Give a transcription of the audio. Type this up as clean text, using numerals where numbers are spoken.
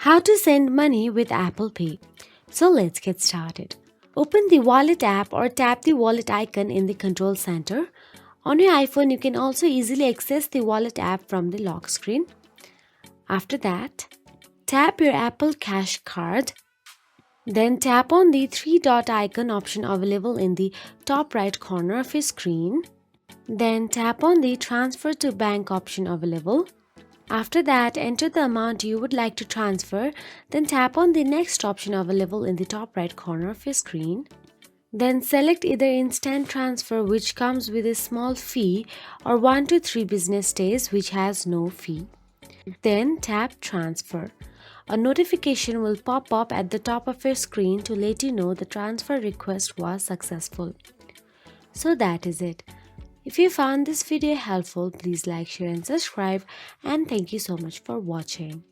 How to send money with Apple Pay. So let's get started. Open the Wallet app or tap the wallet icon in the control center. On your iPhone, you can also easily access the Wallet app from the lock screen. After that, tap your Apple Cash card. Then tap on the three-dot icon option available in the top right corner of your screen. Then tap on the Transfer to Bank option available. After that, enter the amount you would like to transfer, then tap on the next option available in the top right corner of your screen. Then select either instant transfer, which comes with a small fee, or 1 to 3 business days, which has no fee. Then tap transfer. A notification will pop up at the top of your screen to let you know the transfer request was successful. So that is it. If you found this video helpful, please like, share and subscribe, and thank you so much for watching.